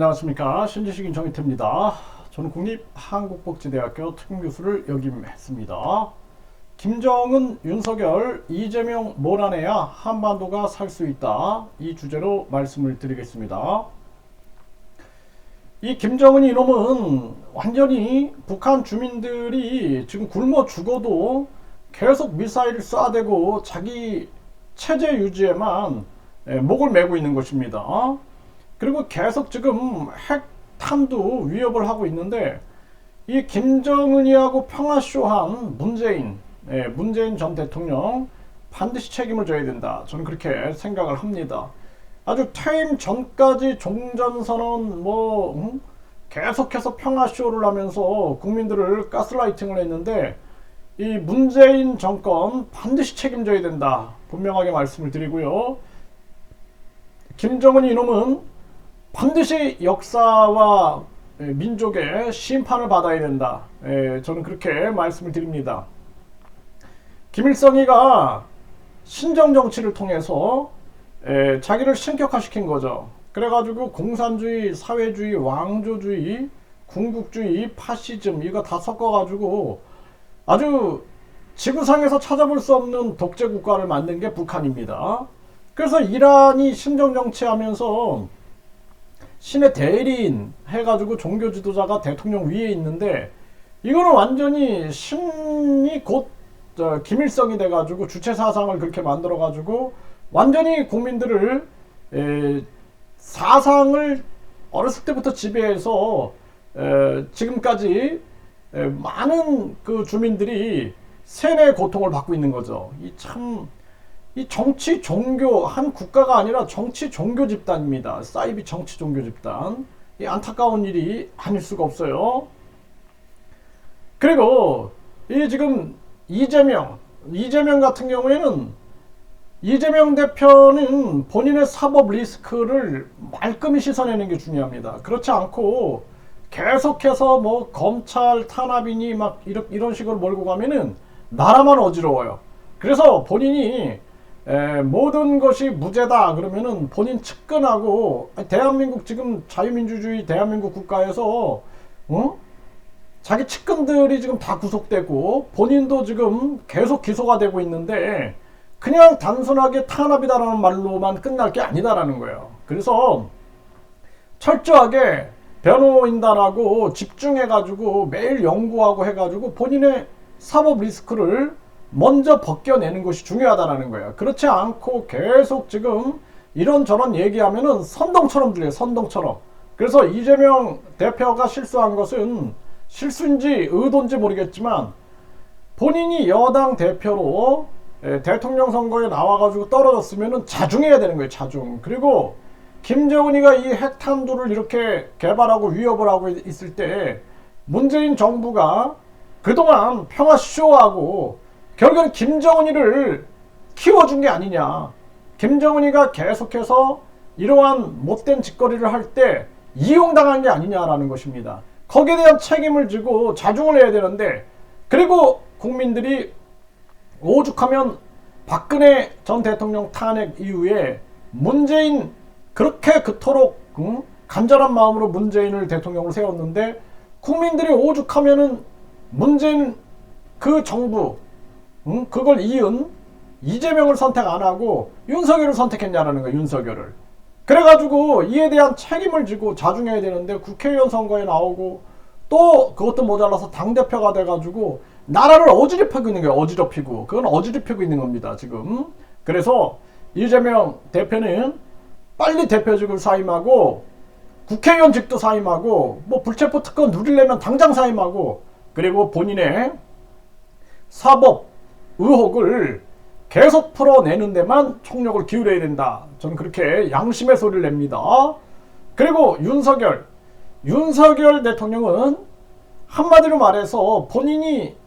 안녕하십니까. 신지식인 정희태입니다. 저는 국립한국복지대학교 특임교수를 역임했습니다. 김정은, 윤석열, 이재명 몰아내야 한반도가 살 수 있다. 이 주제로 말씀을 드리겠습니다. 이 김정은 이놈은 완전히 북한 주민들이 지금 굶어 죽어도 계속 미사일을 쏴대고 자기 체제 유지에만 목을 메고 있는 것입니다. 그리고 계속 지금 핵탄도 위협을 하고 있는데, 이 김정은이하고 평화쇼한 문재인 전 대통령 반드시 책임을 져야 된다. 저는 그렇게 생각을 합니다. 아주 퇴임 전까지 종전선언 계속해서 평화쇼를 하면서 국민들을 가스라이팅을 했는데, 이 문재인 정권 반드시 책임져야 된다. 분명하게 말씀을 드리고요. 김정은 이놈은 반드시 역사와 민족의 심판을 받아야 된다. 저는 그렇게 말씀을 드립니다. 김일성이가 신정정치를 통해서 자기를 신격화시킨 거죠. 그래가지고 공산주의, 사회주의, 왕조주의, 군국주의, 파시즘 이거 다 섞어가지고 아주 지구상에서 찾아볼 수 없는 독재 국가를 만든 게 북한입니다. 그래서 이란이 신정정치 하면서 신의 대리인 해가지고 종교 지도자가 대통령 위에 있는데, 이거는 완전히 신이 곧 김일성이 돼가지고 주체 사상을 그렇게 만들어가지고 완전히 국민들을 사상을 어렸을 때부터 지배해서 지금까지 많은 그 주민들이 세뇌의 고통을 받고 있는 거죠. 이 정치 종교 한 국가가 아니라 정치 종교 집단입니다. 사이비 정치 종교 집단. 이 안타까운 일이 아닐 수가 없어요. 그리고 이 지금 이재명 같은 경우에는, 이재명 대표는 본인의 사법 리스크를 말끔히 씻어내는 게 중요합니다. 그렇지 않고 계속해서 검찰 탄압이니 막 이런 식으로 몰고 가면은 나라만 어지러워요. 그래서 본인이 모든 것이 무죄다 그러면은 본인 측근하고, 대한민국 지금 자유민주주의 대한민국 국가에서 자기 측근들이 지금 다 구속되고 본인도 지금 계속 기소가 되고 있는데, 그냥 단순하게 탄압이다라는 말로만 끝날 게 아니다라는 거예요. 그래서 철저하게 변호인단하고 집중해가지고 매일 연구하고 해가지고 본인의 사법 리스크를 먼저 벗겨내는 것이 중요하다는 거예요. 그렇지 않고 계속 지금 이런저런 얘기하면은 선동처럼 들려요. 선동처럼. 그래서 이재명 대표가 실수한 것은, 실수인지 의도인지 모르겠지만, 본인이 여당 대표로 대통령 선거에 나와가지고 떨어졌으면은 자중해야 되는 거예요. 자중. 그리고 김정은이가 이 핵탄두를 이렇게 개발하고 위협을 하고 있을 때 문재인 정부가 그동안 평화쇼하고 결국은 김정은이를 키워준 게 아니냐. 김정은이가 계속해서 이러한 못된 짓거리를 할 때 이용당한 게 아니냐라는 것입니다. 거기에 대한 책임을 지고 자중을 해야 되는데, 그리고 국민들이 오죽하면 박근혜 전 대통령 탄핵 이후에 문재인, 그렇게 그토록 간절한 마음으로 문재인을 대통령으로 세웠는데, 국민들이 오죽하면은 문재인 그 정부 그걸 이은 이재명을 선택 안 하고 윤석열을 선택했냐라는 거예요. 윤석열을. 그래가지고 이에 대한 책임을 지고 자중해야 되는데, 국회의원 선거에 나오고 또 그것도 모자라서 당대표가 돼가지고 나라를 어지럽히고 있는 거예요. 어지럽히고. 그건 어지럽히고 있는 겁니다. 지금. 그래서 이재명 대표는 빨리 대표직을 사임하고 국회의원직도 사임하고 불체포 특권 누리려면 당장 사임하고, 그리고 본인의 사법 의혹을 계속 풀어내는 데만 총력을 기울여야 된다. 저는 그렇게 양심의 소리를 냅니다. 그리고 윤석열 대통령은 한마디로 말해서 본인이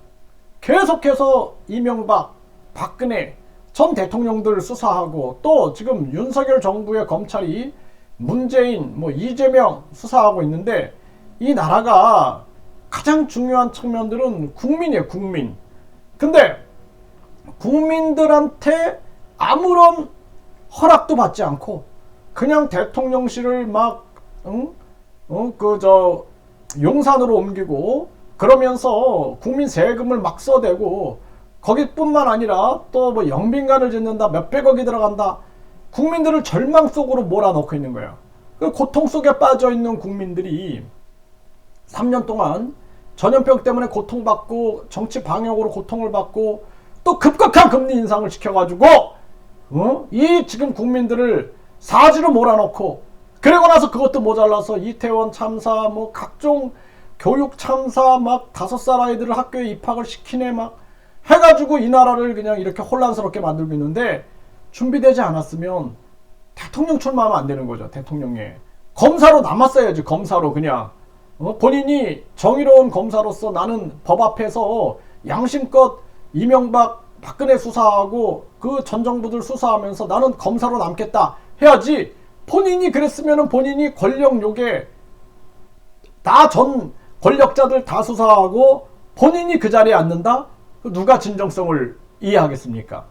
계속해서 이명박, 박근혜 전 대통령들 수사하고, 또 지금 윤석열 정부의 검찰이 문재인, 이재명 수사하고 있는데, 이 나라가 가장 중요한 측면들은 국민이에요. 국민. 근데 국민들한테 아무런 허락도 받지 않고 그냥 대통령실을 막 용산으로 옮기고 그러면서 국민 세금을 막 써대고 거기뿐만 아니라 또 뭐 영빈관을 짓는다, 몇백억이 들어간다, 국민들을 절망 속으로 몰아넣고 있는 거예요. 그 고통 속에 빠져 있는 국민들이 3년 동안 전염병 때문에 고통받고 정치 방역으로 고통을 받고 또 급격한 금리 인상을 시켜가지고 이 지금 국민들을 사지로 몰아넣고, 그리고 나서 그것도 모자라서 이태원 참사, 뭐 각종 교육 참사, 막 5살 아이들을 학교에 입학을 시키네 막 해가지고 이 나라를 그냥 이렇게 혼란스럽게 만들고 있는데, 준비되지 않았으면 대통령 출마하면 안 되는 거죠. 대통령에 검사로 남았어야지. 검사로 그냥 본인이 정의로운 검사로서 나는 법 앞에서 양심껏 이명박 박근혜 수사하고 그 전 정부들 수사하면서 나는 검사로 남겠다 해야지. 본인이 그랬으면 본인이 권력욕에 다 전 권력자들 다 수사하고 본인이 그 자리에 앉는다? 누가 진정성을 이해하겠습니까?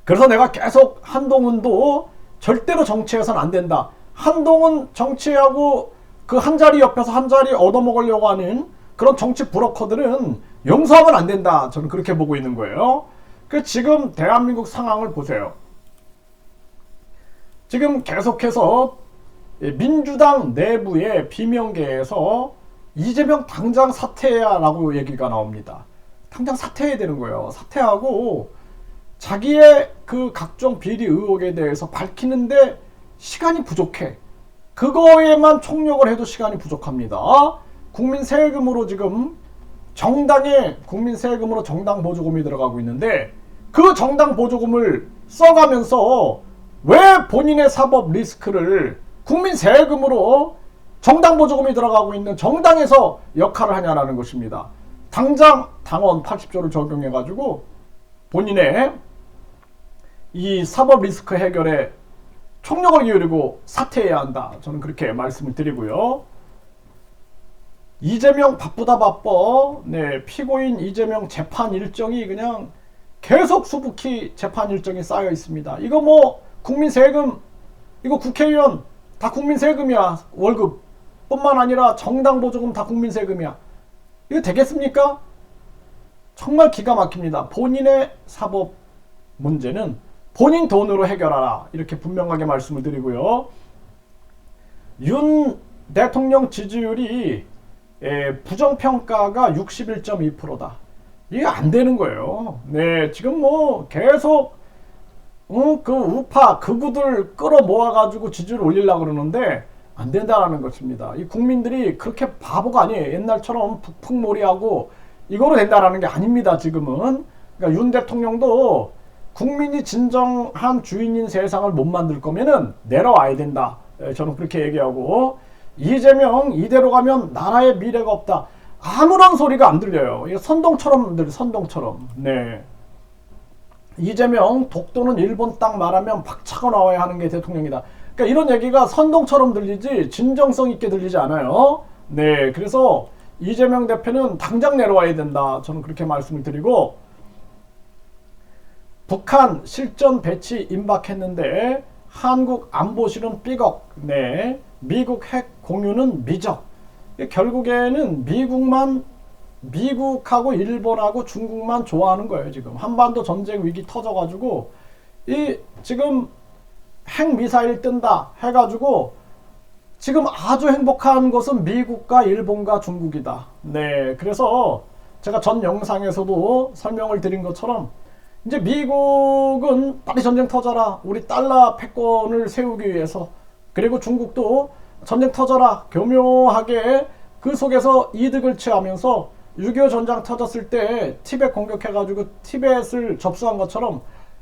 그래서 내가 계속 한동훈도 절대로 정치해서는 안 된다. 한동훈 정치하고 그 한 자리 옆에서 한 자리 얻어먹으려고 하는 그런 정치 브로커들은 용서하면 안 된다. 저는 그렇게 보고 있는 거예요. 그 지금 대한민국 상황을 보세요. 지금 계속해서 민주당 내부의 비명계에서 이재명 당장 사퇴해야 라고 얘기가 나옵니다. 당장 사퇴해야 되는 거예요. 사퇴하고 자기의 그 각종 비리 의혹에 대해서 밝히는데 시간이 부족해. 그거에만 총력을 해도 시간이 부족합니다. 국민 세금으로 지금 국민 세금으로 정당 보조금이 들어가고 있는데, 그 정당 보조금을 써가면서 왜 본인의 사법 리스크를 국민 세금으로 정당 보조금이 들어가고 있는 정당에서 역할을 하냐라는 것입니다. 당장 당원 80조를 적용해가지고 본인의 이 사법 리스크 해결에 총력을 기울이고 사퇴해야 한다. 저는 그렇게 말씀을 드리고요. 이재명 바쁘다 바빠. 네, 피고인 이재명 재판 일정이 그냥 계속 수북히 재판 일정이 쌓여 있습니다. 이거 뭐 국민 세금, 이거 국회의원 다 국민 세금이야. 월급 뿐만 아니라 정당 보조금 다 국민 세금이야. 이거 되겠습니까? 정말 기가 막힙니다. 본인의 사법 문제는 본인 돈으로 해결하라. 이렇게 분명하게 말씀을 드리고요. 윤 대통령 지지율이 부정평가가 61.2%다. 이게 안 되는 거예요. 네, 지금 뭐 계속 그 우파 극우들 끌어 모아가지고 지지율 올리려고 그러는데 안 된다라는 것입니다. 이 국민들이 그렇게 바보가 아니에요. 옛날처럼 북풍몰이하고 이거로 된다라는 게 아닙니다. 지금은. 그러니까 윤 대통령도 국민이 진정한 주인인 세상을 못 만들 거면은 내려와야 된다. 저는 그렇게 얘기하고, 이재명 이대로 가면 나라의 미래가 없다. 아무런 소리가 안 들려요. 이게 선동처럼 들려. 선동처럼. 네. 이재명 독도는 일본 땅 말하면 박차고 나와야 하는 게 대통령이다. 그러니까 이런 얘기가 선동처럼 들리지 진정성 있게 들리지 않아요. 네. 그래서 이재명 대표는 당장 내려와야 된다. 저는 그렇게 말씀을 드리고, 북한 실전 배치 임박했는데 한국 안보실은 삐걱. 네. 미국 핵 공유는 미적. 결국에는 미국하고 일본하고 중국만 좋아하는 거예요. 지금 한반도 전쟁 위기 터져가지고 이 지금 핵 미사일 뜬다 해가지고 지금 아주 행복한 것은 미국과 일본과 중국이다. 네. 그래서 제가 전 영상에서도 설명을 드린 것처럼 이제 미국은 빨리 전쟁 터져라. 우리 달러 패권을 세우기 위해서. 그리고 중국도 전쟁 터져라. 교묘하게 그 속에서 이득을 취하면서 6.25 전쟁 터졌을 때 티벳 공격해가지고 티벳을 접수한 것처럼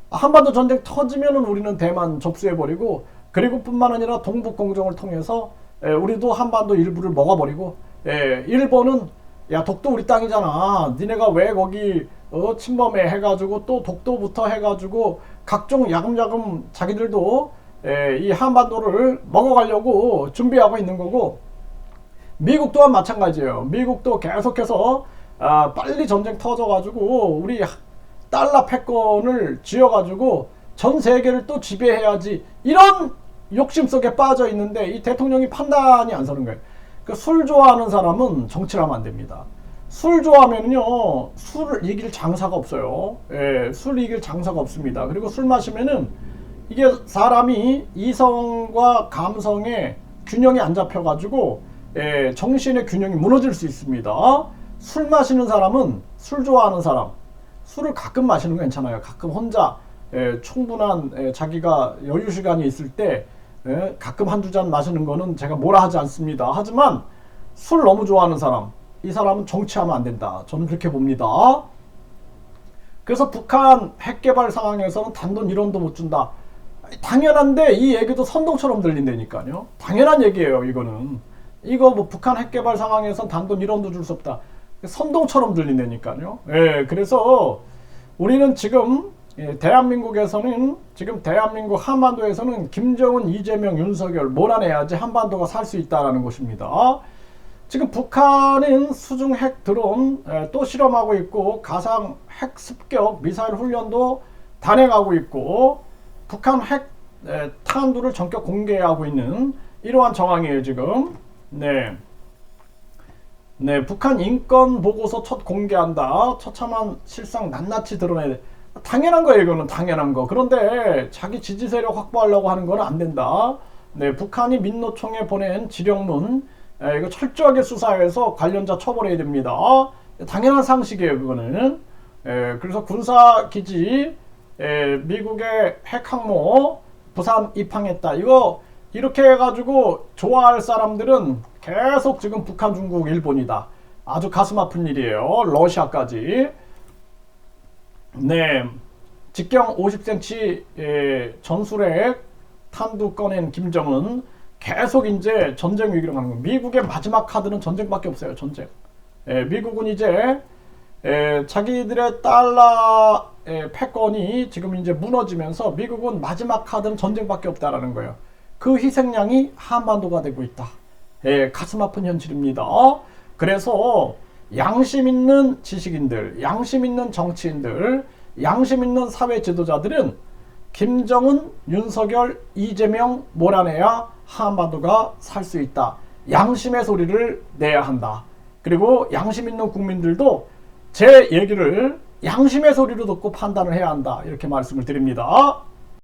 한반도 전쟁 터지면 우리는 대만 접수해버리고, 그리고 뿐만 아니라 동북공정을 통해서 우리도 한반도 일부를 먹어버리고, 일본은 야 독도 우리 땅이잖아. 니네가 왜 거기 침범해 해가지고 또 독도부터 해가지고 각종 야금야금 자기들도 이 한반도를 먹어가려고 준비하고 있는 거고, 미국 또한 마찬가지예요. 미국도 계속해서 빨리 전쟁 터져가지고 우리 달러 패권을 쥐어가지고 전 세계를 또 지배해야지, 이런 욕심 속에 빠져 있는데 이 대통령이 판단이 안 서는 거예요. 그 술 좋아하는 사람은 정치를 하면 안 됩니다. 술 좋아하면요, 술을 이길 장사가 없어요. 예, 술 이길 장사가 없습니다. 그리고 술 마시면은 이게 사람이 이성과 감성의 균형이 안 잡혀가지고 예, 정신의 균형이 무너질 수 있습니다. 술 마시는 사람은, 술 좋아하는 사람, 술을 가끔 마시는 건 괜찮아요. 가끔 혼자 충분한 자기가 여유 시간이 있을 때 가끔 한두 잔 마시는 거는 제가 뭐라 하지 않습니다. 하지만 술 너무 좋아하는 사람, 이 사람은 정치하면 안 된다. 저는 그렇게 봅니다. 그래서 북한 핵개발 상황에서는 단돈 1원도 못 준다. 당연한데 이 얘기도 선동처럼 들린다니까요. 당연한 얘기예요. 이거는. 이거 뭐 북한 핵개발 상황에선 단돈 1원도 줄 수 없다. 선동처럼 들린다니까요. 예, 그래서 우리는 지금 대한민국에서는, 지금 대한민국 한반도에서는 김정은, 이재명, 윤석열 몰아내야지 한반도가 살 수 있다라는 것입니다. 지금 북한은 수중 핵 드론 또 실험하고 있고, 가상 핵 습격 미사일 훈련도 단행하고 있고, 북한 핵 탄두를 전격 공개하고 있는 이러한 정황이에요 지금. 네, 북한 인권 보고서 첫 공개한다. 처참한 실상 낱낱이 드러내야 돼. 당연한 거예요. 이거는 당연한 거. 그런데 자기 지지 세력 확보하려고 하는 건 안 된다. 네, 북한이 민노총에 보낸 지령문 이거 철저하게 수사해서 관련자 처벌해야 됩니다. 당연한 상식이에요. 그거는. 그래서 군사기지 미국의 핵항모 부산 입항했다. 이거 이렇게 해가지고 좋아할 사람들은 계속 지금 북한, 중국, 일본이다. 아주 가슴 아픈 일이에요. 러시아까지. 네, 직경 50cm 전술핵 탄두 꺼낸 김정은 계속 이제 전쟁 위기로 가는 거예요. 미국의 마지막 카드는 전쟁밖에 없어요. 전쟁. 미국은 이제 자기들의 달러 패권이 지금 이제 무너지면서 미국은 마지막 카드는 전쟁밖에 없다라는 거예요. 그 희생양이 한반도가 되고 있다. 가슴 아픈 현실입니다. 그래서 양심 있는 지식인들, 양심 있는 정치인들, 양심 있는 사회 지도자들은 김정은, 윤석열, 이재명 몰아내야 한반도가 살 수 있다. 양심의 소리를 내야 한다. 그리고 양심 있는 국민들도 제 얘기를 양심의 소리로 듣고 판단을 해야 한다. 이렇게 말씀을 드립니다.